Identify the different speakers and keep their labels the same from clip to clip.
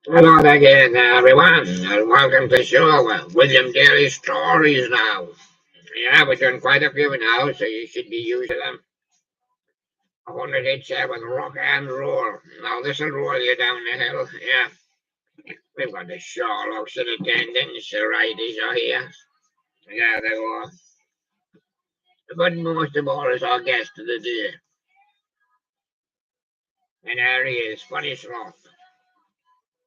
Speaker 1: Hello again, everyone, and welcome to the show. William Daily Stories now. Yeah, we've done quite a few now, so you should be used to them. 100 hits there with rock and roll. Now this will roll you down the hill. Yeah, we've got the Sherlocks in attendance. The righties are here. Yeah, they are. But most of all is our guest of the day. And there he is, Funny Sloth.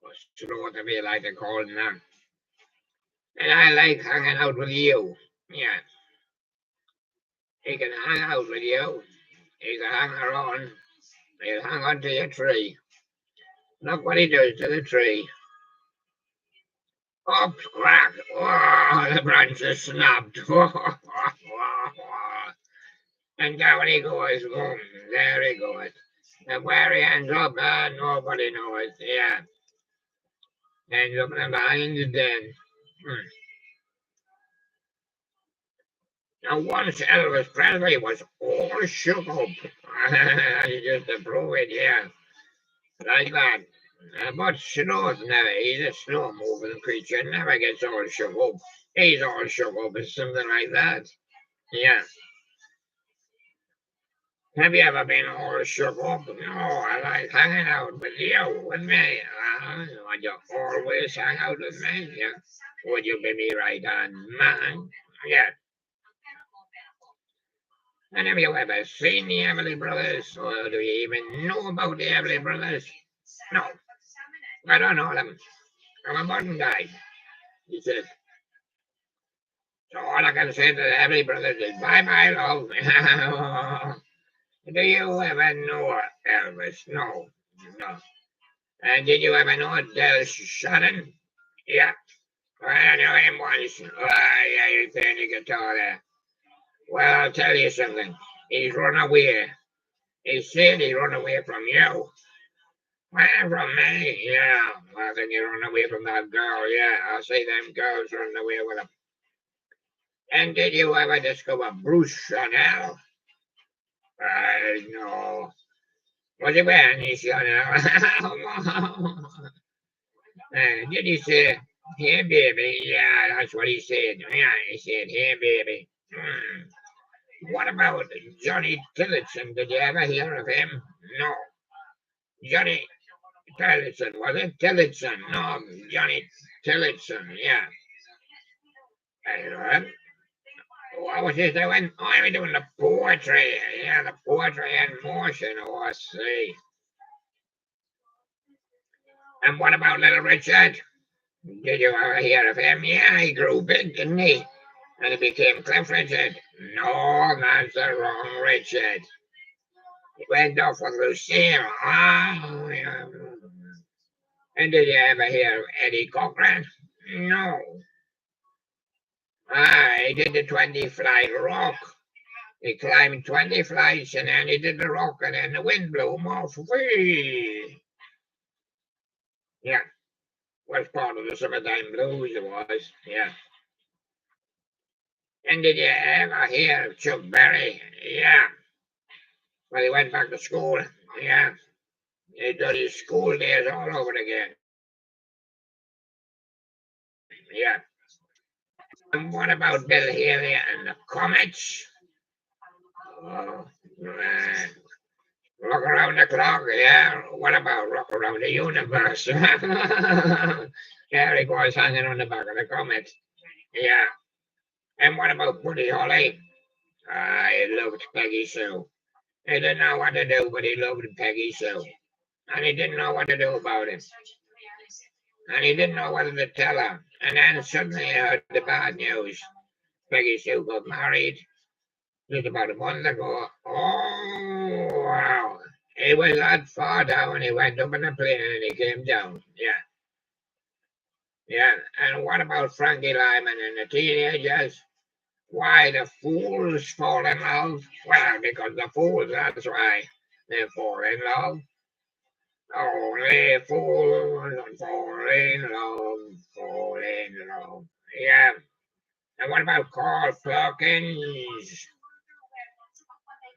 Speaker 1: Or Sloth, if you like to call him that. And I like hanging out with you. Yeah, he can hang out with you. He can hang around. He'll hang onto your tree. Look what he does to the tree. Up, crack. Oh, the branch is snapped. And down he goes. Boom. There he goes. And where he ends up, nobody knows. Yeah. Ends up behind the den. Hmm. Now, once Elvis Presley was all shook up. Just to prove it, yeah. Like that. But Sloth never, he's a slow moving creature, never gets all shook up. He's all shook up or something like that. Yeah. Have you ever been all shook up? No, I like hanging out with you, with me. Would you always hang out with me? Yeah. Would you be me right hand man? Yeah. And have you ever seen the Everly Brothers? Or do you even know about the Everly Brothers? No, I don't know them. I'm a modern guy. He said, so all I can say to the Everly Brothers is bye bye, love. Do you ever know Elvis? No. No. And did you ever know Del Shannon? Yeah. Well, I know him once. Oh, yeah, he's playing the guitar there. Well, I'll tell you something. He's run away. He said he run away from you. Well, from me? Yeah. Well, then you run away from that girl. Yeah, I'll say them girls run away with him. And did you ever discover Bruce Chanel? No. Was he wearing his Chanel? Did he say, hey, baby? Yeah, that's what he said. Yeah, he said, hey, baby. What about Johnny Tillotson? Did you ever hear of him? No. Johnny Tillotson, was it? Tillotson. No, Johnny Tillotson, yeah. What was he doing? Oh, he was doing the poetry. Yeah, the poetry in motion. Oh, I see. And what about Little Richard? Did you ever hear of him? Yeah, he grew big, didn't he? And he became Cliff Richard. No, that's the wrong Richard. He went off with Lucille. Oh, yeah. And did you ever hear of Eddie Cochran? No. He did the 20 flight rock. He climbed 20 flights and then he did the rock and then the wind blew him off. Whee! Yeah, was part of the summertime blues, it was. Yeah. And did you ever hear of Chuck Berry? Yeah. Well, he went back to school. Yeah. He did his school days all over again. Yeah. And what about Bill Haley and the Comets? Oh, rock around the clock, yeah. What about rock around the universe? There he was hanging on the back of the comet. Yeah. And what about Buddy Holly? I loved Peggy Sue. He didn't know what to do, but he loved Peggy Sue. And he didn't know what to do about it. And he didn't know whether to tell her. And then suddenly he heard the bad news. Peggy Sue got married just about a month ago. Oh, wow. He was that far down, he went up in a plane and he came down. Yeah, yeah. And what about Frankie Lyman and the teenagers? Why the fools fall in love? Well, because the fools, that's why they fall in love. Only fools fall in love, fall in love. Yeah. And what about Carl Perkins?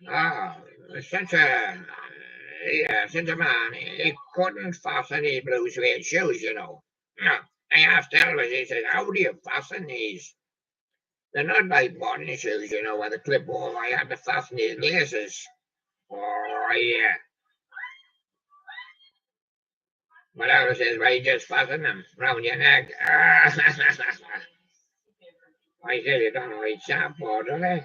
Speaker 1: Ah, such a Yeah, since a man, he couldn't fasten his blue suede shoes, No, I asked Elvis, he said, how do you fasten these? They're not like modern shoes, with a clipboard. I had to fasten these laces. Oh, yeah. But Elvis says, well, you just fasten them round your neck. I said, you don't know each sharpboard, do they?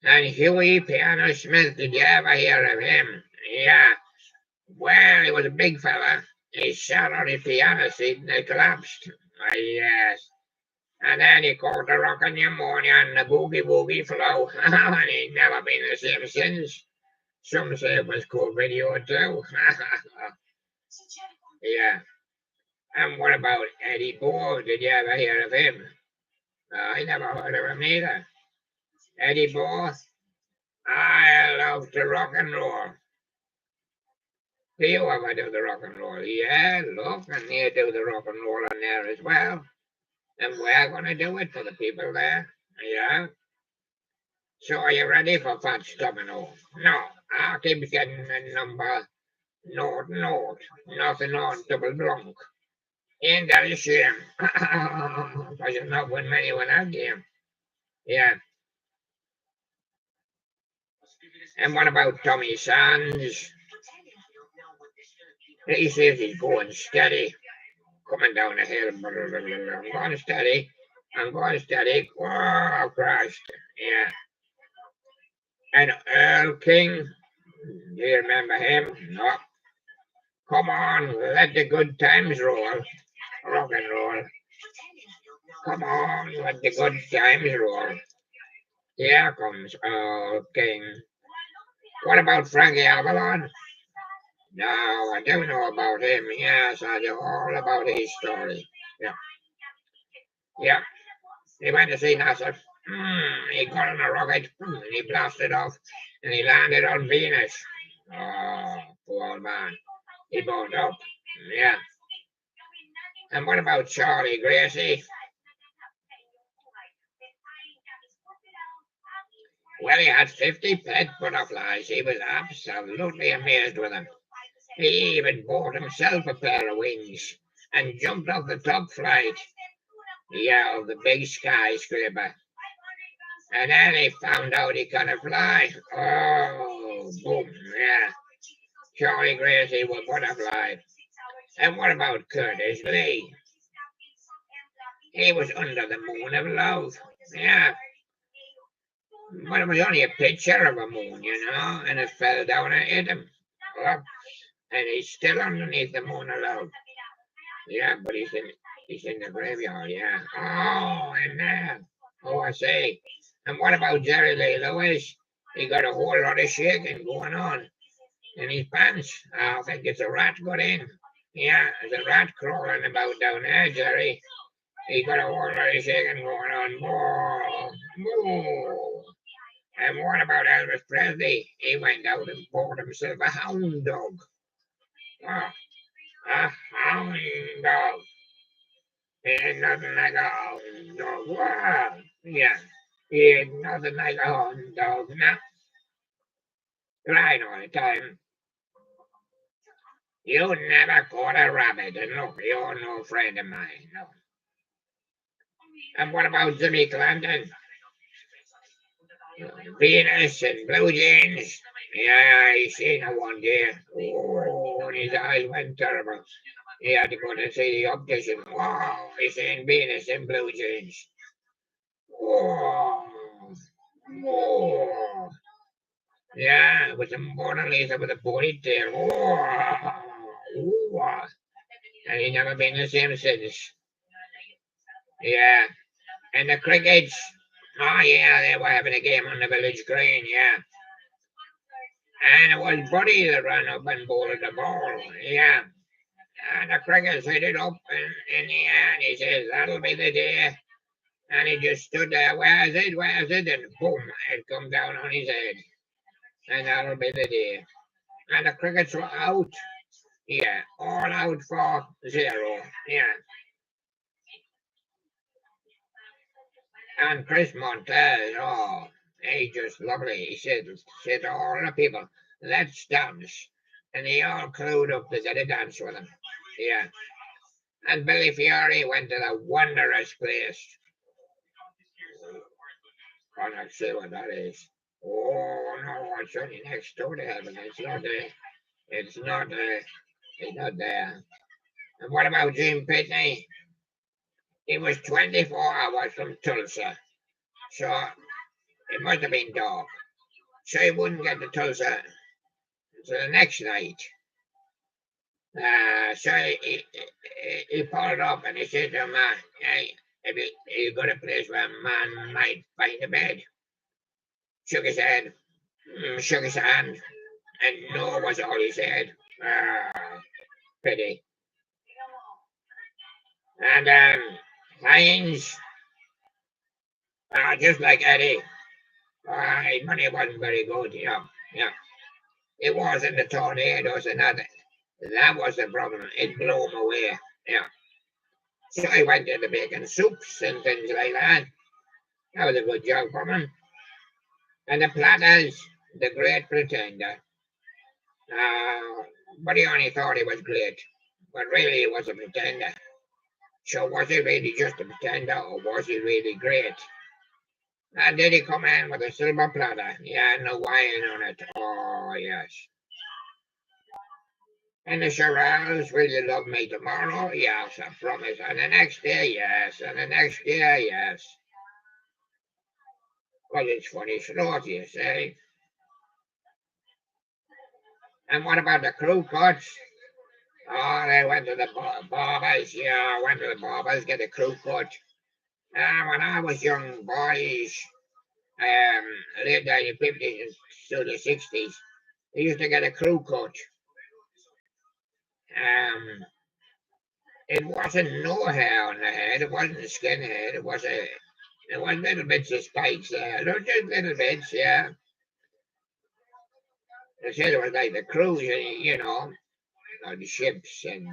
Speaker 1: And Huey Piano Smith, did you ever hear of him? Yeah. Well, he was a big fella. He sat on his piano seat and it collapsed. Yes. And then he caught the rock and pneumonia and the boogie woogie flow. And he's never been the same since. Some say it was COVID too. Yeah. And what about Eddie Bohr? Did you ever hear of him? I never heard of him either. Eddie Bohr? I love to rock and roll. Do you ever do the rock and roll? Yeah, look, and you do the rock and roll on there as well. And we're going to do it for the people there. Yeah. So are you ready for Fats Domino? No, I keep getting the number North North. Nothing on double drunk. Ain't that a shame? Because you're not win many when I game. Yeah. And what about Tommy Sands? He says he's going steady. Coming down the hill. I'm going steady. I'm going steady. Oh, Christ. Yeah. And Earl King. Do you remember him? No. Come on, let the good times roll. Rock and roll. Come on, let the good times roll. Here comes Earl King. What about Frankie Avalon? No, I do know about him. Yes, I know all about his story. Yeah. Yeah. He went to see NASA. He got on a rocket and he blasted off and he landed on Venus. Oh, poor old man. He burned up. Yeah. And what about Charlie Gracie? Well, he had 50 pet butterflies. He was absolutely amazed with them. He even bought himself a pair of wings and jumped off the top flight. Yeah, of the big skyscraper. And then he found out he could fly. Oh, boom, yeah. Charlie Gracie was butterfly. And what about Curtis Lee? He was under the moon of love. Yeah. But it was only a picture of a moon, and it fell down and hit him. Oh, and he's still underneath the moon of love. Yeah, but he's in the graveyard, yeah. Oh, in there. Oh, I say. And what about Jerry Lee Lewis? He got a whole lot of shaking going on in his pants. I think it's a rat got in. Yeah, there's a rat crawling about down there, Jerry. He got a whole lot of shaking going on. Moo, moo. And what about Elvis Presley? He went out and bought himself a hound dog. Oh, a hound dog. Ain't nothing like a hound dog. Wow. Yeah. Ain't nothing like a hound dog. Now, right all the time. You never caught a rabbit, and look, you're no friend of mine, no. And what about Jimmy Clanton? Venus and blue jeans. Yeah, I seen her one day. Oh, and his eyes went terrible. He had to go to see the optician. Wow, he seen Venus in blue jeans. Whoa, whoa. Yeah, with a Mona Lisa with a ponytail. Whoa, whoa. And he never been the same since. Yeah, and the crickets. Oh, yeah, they were having a game on the village green, yeah. And it was Buddy that ran up and bowled the ball, yeah. And the crickets hit it up in the air, and he says, that'll be the day. And he just stood there, where's it, where's it? And boom, it come down on his head. And that'll be the day. And the crickets were out. Yeah, all out for 0. Yeah. And Chris Montez, oh, he just lovely. He said to all the people, let's dance. and they all crowed up to get a dance with him. Yeah. And Billy Fiore went to the wondrous place. I'm not sure what that is. Oh no, it's only next door to heaven. It's not there. It's not there. It's not there. And what about Jim Pitney? He was 24 hours from Tulsa. So it must have been dark. So he wouldn't get to Tulsa until the next night. So he pulled up and he said to him, hey, have you got a place where a man might find a bed? Shook his head, shook his hand, and no was all he said. Pity. And Hines, just like Eddie, his money wasn't very good, you know. Yeah. It wasn't the tornadoes and nothing. That was the problem. It blew him away. Yeah. So I went into making soups and things like that. That was a good job for him. And the Platters, the great pretender. But he only thought he was great. But really he was a pretender. So was he really just a pretender or was he really great? And did he come in with a silver platter? Yeah, no wine on it. Oh, yes. And the Shirelles, will you love me tomorrow? Yes, I promise. And the next day, yes. And the next year, yes. Well, it's funny, Sloth, you say. And what about the crew cuts? Oh, they went to the barbers. Yeah, went to the barbers, get a crew cut. When I was young, boys, late 1950s to the 60s, they used to get a crew cut. It wasn't no hair on the head. It wasn't a skinhead. It was little bits of spikes there. Those just little bits, yeah. They said it was like the cruise, you know, the ships and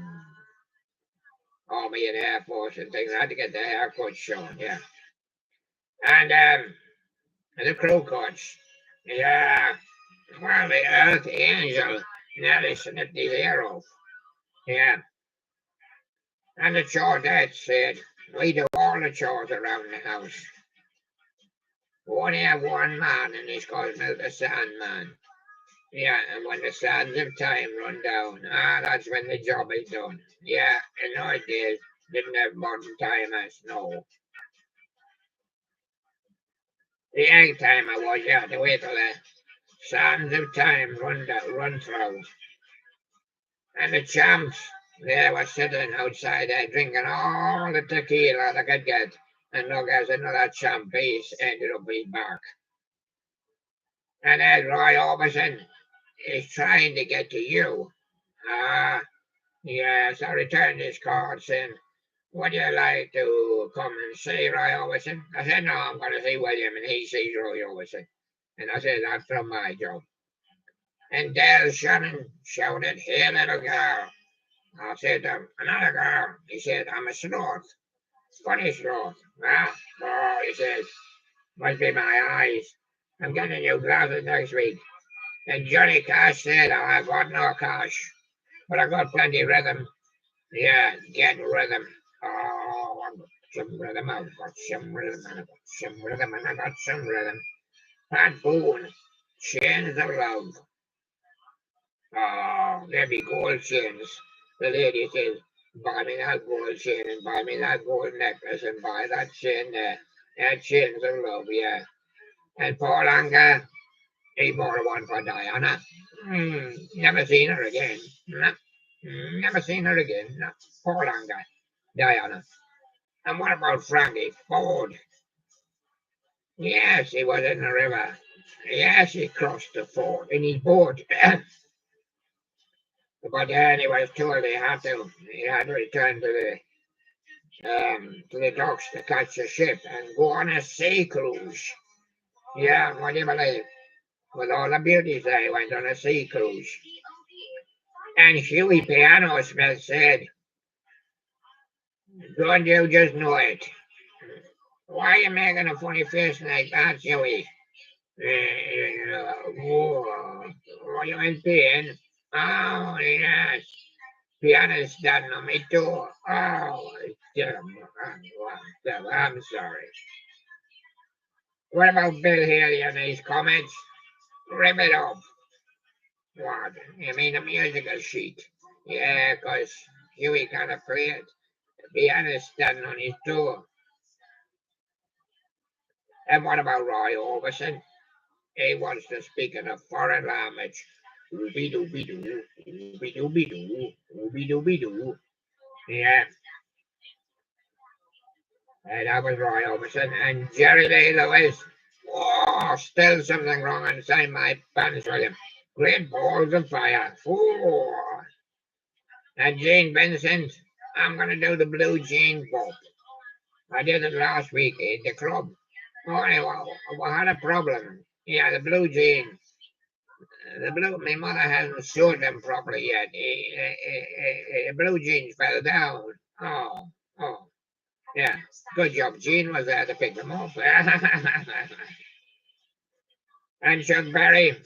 Speaker 1: Army and Air Force and things. I had to get the haircut shown, yeah. And the crew cuts, yeah. Well, the Earth Angel nearly snipped his ear off, yeah. And the Chaudette said, we do all the chores around the house. We only have one man, and he's called the Sandman. Yeah, and when the sands of time run down, that's when the job is done. Yeah, in our days, didn't have modern time as no. The egg timer was, you had to wait till the sands of time run through. And the champs, they were sitting outside there drinking all the tequila they could get. And look, as another champ piece ended up being back. And then Roy Orbison is trying to get to you. Yes, I returned his card saying, would you like to come and see Roy Orbison? I said, no, I'm going to see William, and he sees Roy Orbison. And I said, that's from my job. And Dale Shannon shouted, here, little girl. I said, another girl. He said, I'm a Sloth. Funny Sloth. Oh, he says, must be my eyes. I'm getting new glasses next week. And Johnny Cash said, oh, I got no cash, but I got plenty of rhythm. Yeah, get rhythm. Oh, I got some rhythm. I got some rhythm. And I got some rhythm. And I got some rhythm. Pat Boone, chains of love. Oh, there be gold chains. The lady says, buy me that gold chain and buy me that gold necklace and buy that chain there. Yeah, chains of love, yeah. And Paul Anka, he bought one for Diana. Never seen her again. No, never seen her again. No. Paul Anka, Diana. And what about Frankie Ford? Yes, he was in the river. Yes, he crossed the ford in his boat. But then he was told he had to return to the docks to catch a ship and go on a sea cruise. Yeah, what do you believe? With all the beauties there, he went on a sea cruise. And Huey Piano Smith said, don't you just know it? Why are you making a funny face like that, Huey? Are you in pain? Oh, yes. Piano's done on me too. Oh, I'm sorry. What about Bill Haley and his comments? Rip it up. What? You mean a musical sheet? Yeah, 'cause Huey can't play it. Piano's standing on his toe. And what about Roy Orbison? He wants to speak in a foreign language. Ooby dooby doo, ooby dooby doo, ooby dooby doo. Yeah, and that was Roy Orbison. And Jerry Lee Lewis. Oh, still something wrong inside my pants with him. Great balls of fire. Oh. And Gene Vincent. I'm going to do the blue jean pop. I did it last week at the club. Oh, anyway, I had a problem. Yeah, the blue jeans. The blue, my mother hasn't sewed them properly yet. The blue jeans fell down. Oh, oh, yeah. Good job. Jean was there to pick them up. And Chuck Berry,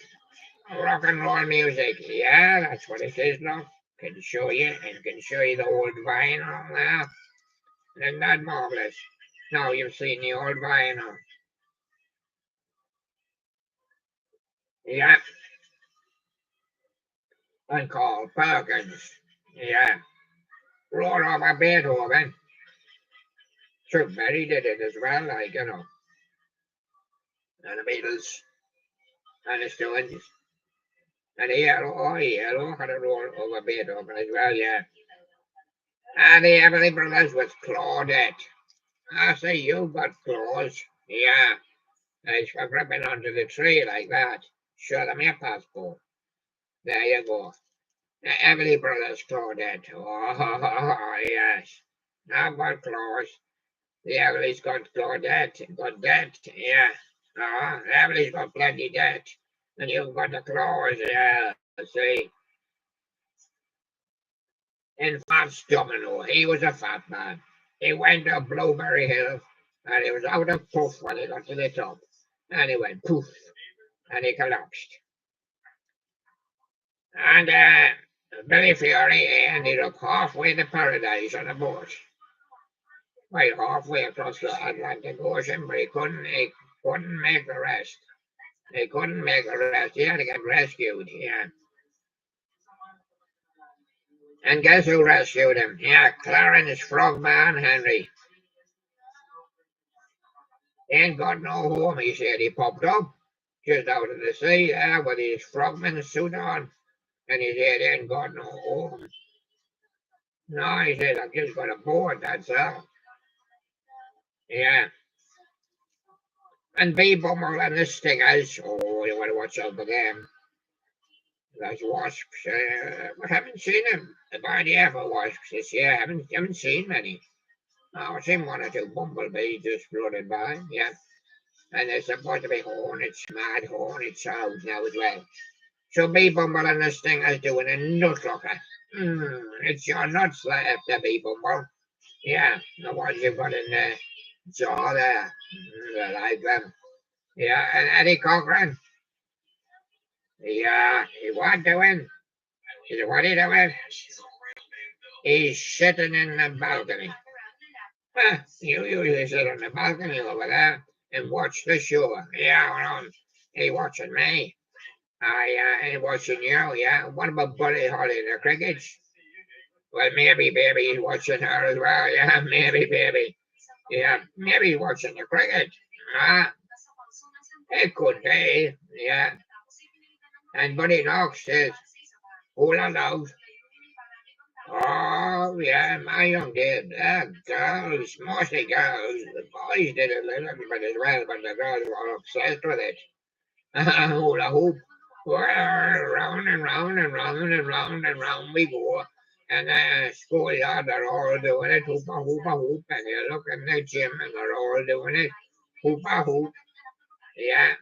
Speaker 1: rock and roll music. Yeah, that's what it is, love. Can show you and can show you the old vinyl now. Isn't that marvelous? Now you've seen the old vinyl. Yeah, and Carl Perkins. Yeah, roll over Beethoven. Chuck Berry did it as well, like, and the Beatles, and the Stones, and the Yellow had a roll over Beethoven as well, yeah. And the Everly Brothers with Claudette. I say, you got claws. Yeah, it's for gripping onto the tree like that. Show them your passport. There you go. The Everly Brothers Claudette. Oh, yes. I've got claws. The Everly's got Claudette. Got debt, yeah. Oh, the Everly's got plenty debt. And you've got the claws, yeah. See. In Fats Domino, he was a fat man. He went up Blueberry Hill, and he was out of puff when he got to the top. And he went poof, and he collapsed. And Billy Fury ended up halfway to paradise on a boat. Right halfway across the Atlantic Ocean, but he couldn't make the rest. He couldn't make the rest. He had to get rescued, yeah. And guess who rescued him? Yeah, Clarence Frogman Henry. Ain't got no home, he said. He popped up just out of the sea there with his frogman suit on. And he said, ain't got no home. No, he said, I've just got a board, that's all. Yeah. And Bee Bummer and the Stingers, oh, you want to watch out for them. Those wasps, I haven't seen them. About the ever wasps this year, haven't seen many. I've seen one or two bumblebees just floating by, yeah. And there's supposed to be hornets, mad hornets out now as well. So Bee Bumble and this thing is doing a nutlocker. It's your nuts left, the Bee Bumble. Yeah, the ones you've got in the jaw there. I like them. Yeah, and Eddie Cochran. Yeah, he what doing? What he doing? He's sitting in the balcony. You usually sit on the balcony over there and watch the show. Yeah, well, he watching me. I ain't watching you, yeah. What about Buddy Holly the crickets? Well, maybe baby he's watching her as well, yeah, maybe baby. Yeah, maybe he's watching the cricket. Ah, it could be, yeah. And Buddy Knox says, who knows? Oh, yeah, my young did. Girls, mostly girls. The boys did a little bit as well, but the girls were obsessed with it. Hula hoop. Well, round and round and round and round and round we go. And schoolyard are all doing it, hoopa hoopa hoop. And you look in the gym and they're all doing it, hoopa hoop. Yeah,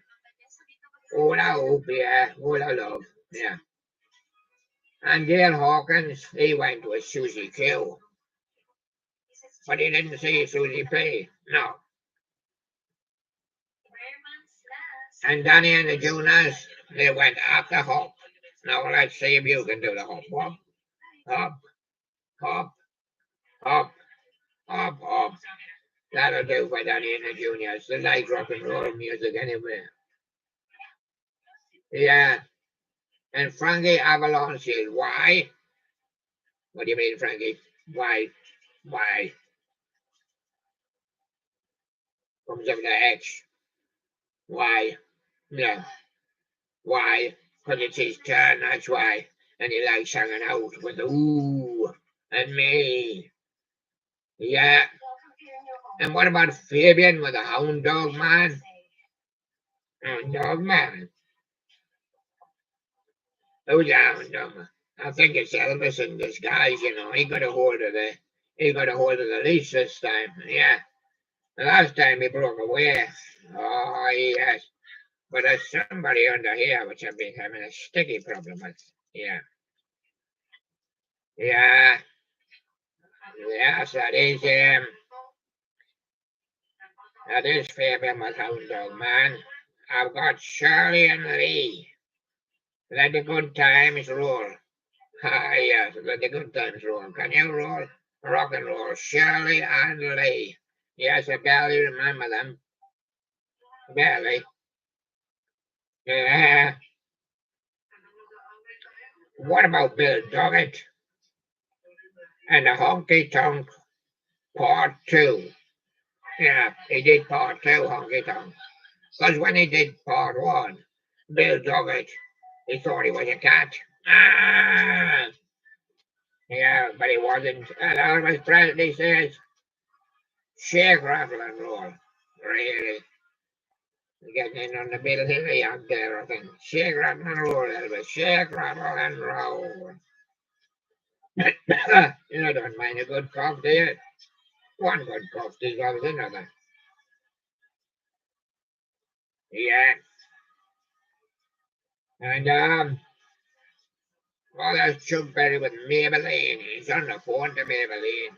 Speaker 1: hula hoop, yeah, hula love, yeah. And Dale Hawkins, he went with Susie Q, but he didn't see Susie P. No. And Danny and the Juniors, they went up the hop. Now let's see if you can do the hop, hop, hop, hop, hop, hop, hop. That'll do for Danny and the Juniors. The light rock and roll music anyway. Yeah. And Frankie Avalon says, why? What do you mean, Frankie? Why? Why? Comes up the X. Why? No. Why? Because it's his turn, that's why. And he likes hanging out with the ooh and me. Yeah. And what about Fabian with the hound dog man? Hound dog man. Who's the hound dog man? I think it's Elvis in disguise, you know. He got a hold of the leash this time. Yeah. The last time he broke away. Oh yes. But there's somebody under here which I've been having a sticky problem with. Yeah. Yeah. Yes, that is Fabian with hound dog man. I've got Shirley and Lee. Let the good times roll. Ah, yes, let the good times roll. Can you roll? Rock and roll. Shirley and Lee. Yes, I barely remember them. Barely. Yeah. What about Bill Doggett and the Honky Tonk Part 2? Yeah, he did Part 2, Honky Tonk. Because when he did Part 1, Bill Doggett, he thought he was a cat. Ah! Yeah, but he wasn't. And Elvis Presley says, shake, rattle, and roll. Really. Getting in on the middle hilly out there, I think. Shake, rattle, and roll, Elvis. Shake, rattle, and roll. You don't mind a good cough, do you? One good cough deserves another. Yeah. And, well, there's Chuck Berry with Maybelline. He's on the phone to Maybelline.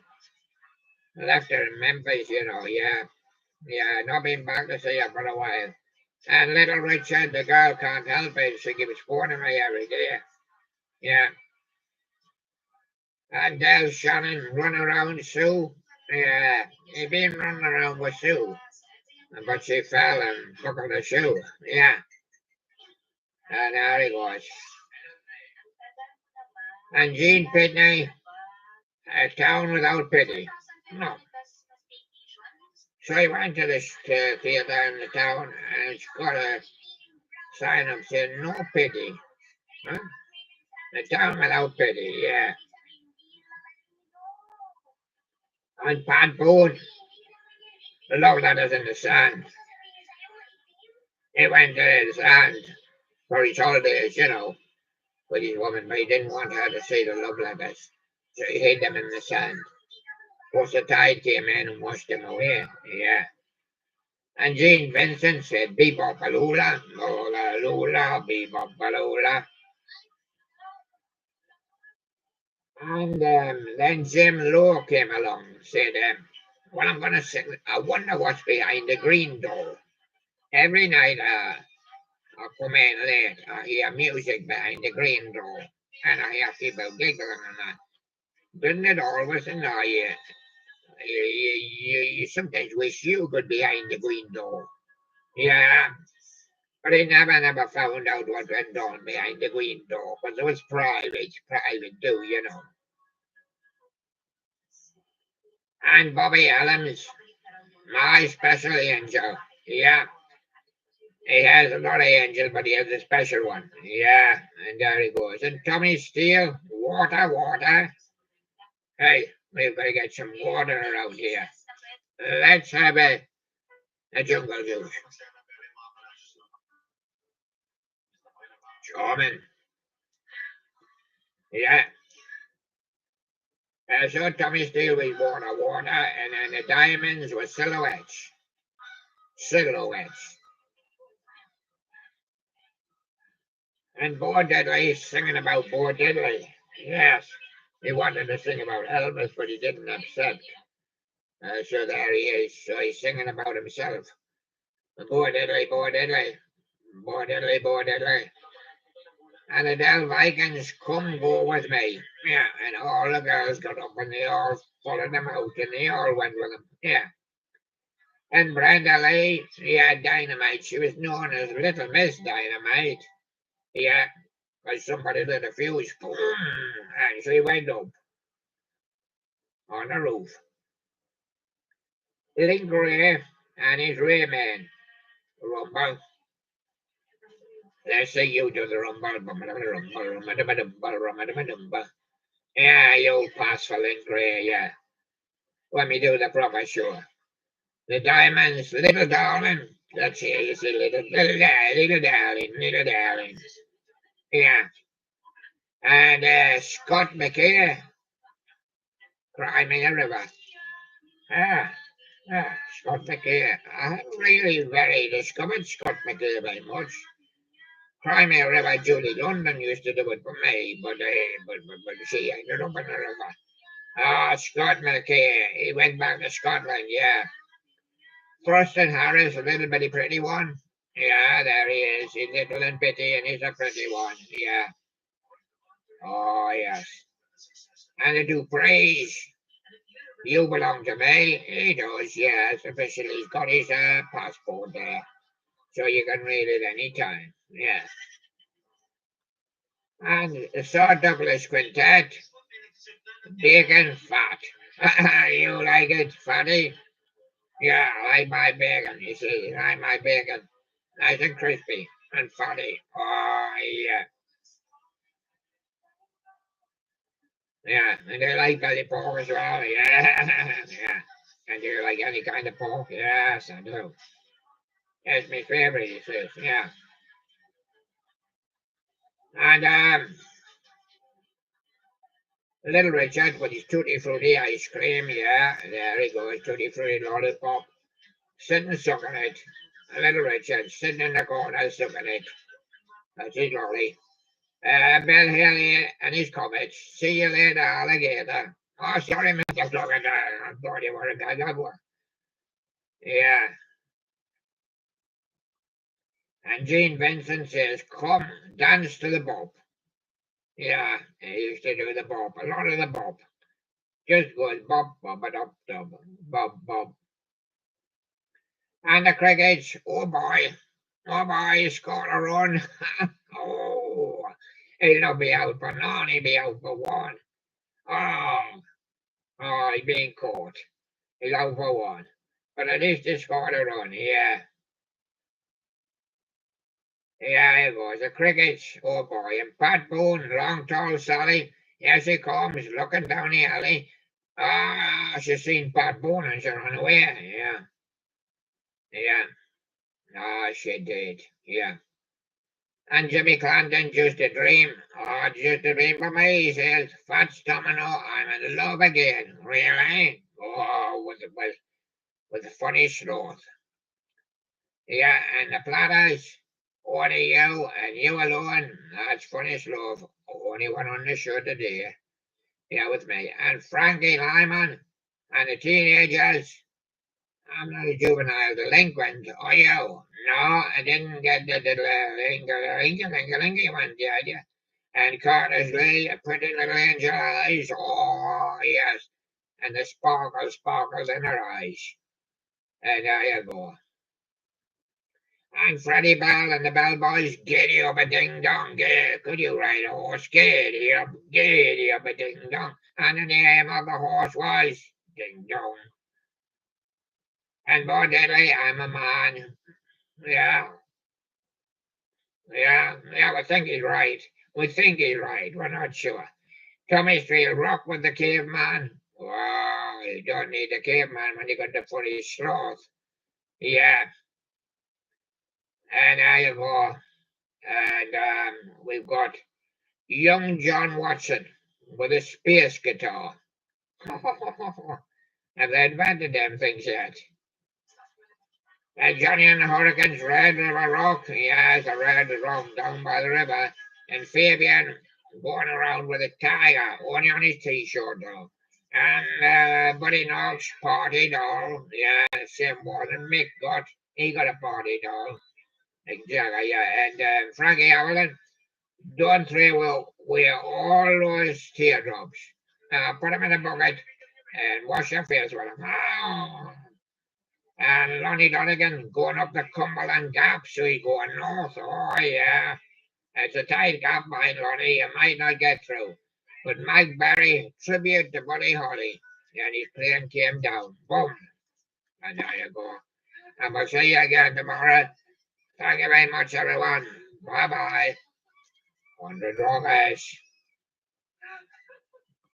Speaker 1: Left her in Memphis, you know, yeah. Yeah, not been back to see her for a while. And little Richard, the girl can't help it. She keeps phoning me every day. Yeah. And Del Shannon run around Sue. Yeah, he been running around with Sue. But she fell and buckled the shoe. Yeah. And there he goes. And Gene Pitney, a town without pity. No. So he went to the theatre in the town and it's got a sign up saying no pity. Huh? A town without pity, yeah. And Pat Boone, the love letters in the sand. He went to the sand for his holidays, you know, with his woman, but he didn't want her to see the love letters. So he hid them in the sand. Of course, the tide came in and washed them away, yeah. And Gene Vincent said, bebop baloola, loola loola, bebop baloola. And then Jim Lowe came along, said, well, I'm going to sing, I wonder what's behind the green door. Every night I come in late, I hear music behind the green door, and I hear people giggling and that. Doesn't it always annoy you? You sometimes wish you could be behind the green door. Yeah, but he never found out what went on behind the green door, because it was private too, you know. And Bobby Adams, my special angel. Yeah, he has a lot of angels, but he has a special one. Yeah, and there he goes. And Tommy Steele, water, water. Hey, we've got to get some water around here. Let's have a jungle juice. Charming. Yeah. So Tommy Steele was water, water, and then the diamonds were silhouettes. Silhouettes. And Bo Diddley singing about Bo Diddley. Yes. He wanted to sing about Elvis, but he didn't accept. So there he is. So he's singing about himself. Bo Diddley, Bo Diddley. Bo Diddley, Bo Diddley. And the Del Vikings come go with me. Yeah, and all the girls got up and they all followed them out and they all went with them. Yeah. And Brenda Lee, yeah, Dynamite. She was known as Little Miss Dynamite. Yeah, because somebody lit a fuse. Boom, and she went up on the roof. Link Ray and his Rayman. Rumble. Let's say you do the rumble. Yeah, you'll pass for Link Ray, yeah. Let me do the proper show. The diamonds, little darling. Let's hear you say little darling. Yeah. And Scott McKay, Cry Me a River. Ah, Scott McKay. I haven't really very discovered Scott McKay very much. Cry Me a River, Julie London used to do it for me, but she ended up in the river. Ah, Scott McKay. He went back to Scotland, yeah. Preston Harris, a little bitty pretty one. Yeah, there he is. He's little and bitty, and he's a pretty one. Yeah. Oh, yes. And they do praise. You belong to me. He does, yes. Officially, he's got his passport there. So you can read it any time. Yeah. And the Sir Douglas Quintet. Bacon fat. You like it, fatty? Yeah, I like my bacon, you see. I like my bacon. Nice and crispy and fatty. Oh, yeah. Yeah, and they like belly pork as well. Yeah, yeah. And do you like any kind of pork? Yes, I do. That's my favorite, he says. Yeah. And Little Richard with his tutti frutti ice cream. Yeah, there he goes, tutti frutti lollipop. Sitting sucking it. Little Richard sitting in the corner sucking it. That's his lolly. Bill Haley and his comments. See you later, alligator. Oh, sorry, Mr. Florida. I thought you were a guy. Yeah. And Gene Vincent says, come, dance to the bop. Yeah, he used to do the bop, a lot of the bop. Just goes bop, bop, dop, dop, bop, bop. And the crickets, oh boy, he scored a run. Oh, he'll not be out for none, he'll be out for one. Oh, he's being caught. He's out for one. But at least he scored a run, yeah. Yeah, it was the crickets. Oh boy, and Pat Boone, long tall Sally. Here she comes, looking down the alley. Ah, she seen Pat Boone and she ran away. Yeah, yeah. Ah, she did. Yeah. And Jimmy Clanton, just a dream. Oh, just a dream for me, he says. Fats Domino, I'm in love again. Really? Oh, with the funny sloth. Yeah, and the platters. Only you and you alone. That's funny, Sloth. Only one on the show today. Yeah, with me. And Frankie Lyman and the teenagers. I'm not a juvenile delinquent, are you? No, I didn't get the linky one, did you? And Carter's Lee, pretty little angel eyes. Oh, yes. And the sparkles in her eyes. And there you go. And Freddie Bell and the Bell Boys, giddy up a ding dong, could you ride a horse? Giddy up a ding dong. And the name of the horse was Ding Dong. And Bo Diddley, I'm a man. Yeah, we think he's right. We think he's right, we're not sure. Tommy Street, rock with the caveman. Wow, you don't need the caveman when you got the funny sloth. Yeah, and there you go. And we've got young John Watson with a space guitar. Have they invented them things yet? And Johnny and the Hurricanes, Red River Rock. Yes, a Red Rock down by the river. And Fabian going around with a tiger, only on his t-shirt though. And Buddy Knox, party doll. Yeah, the same one that Mick got. He got a party doll. Exactly, yeah. And Frankie Avalon. Don't throw away all those teardrops. Put them in a bucket and wash your face with them. And Lonnie Donegan going up the Cumberland Gap, so he going north. Oh, yeah. It's a tight gap, mine, Lonnie. You might not get through. But Mike Barry, tribute to Buddy Holly. And his plane came down. Boom. And there you go. I will see you again tomorrow. Thank you very much, everyone. Bye bye. On the dog ash.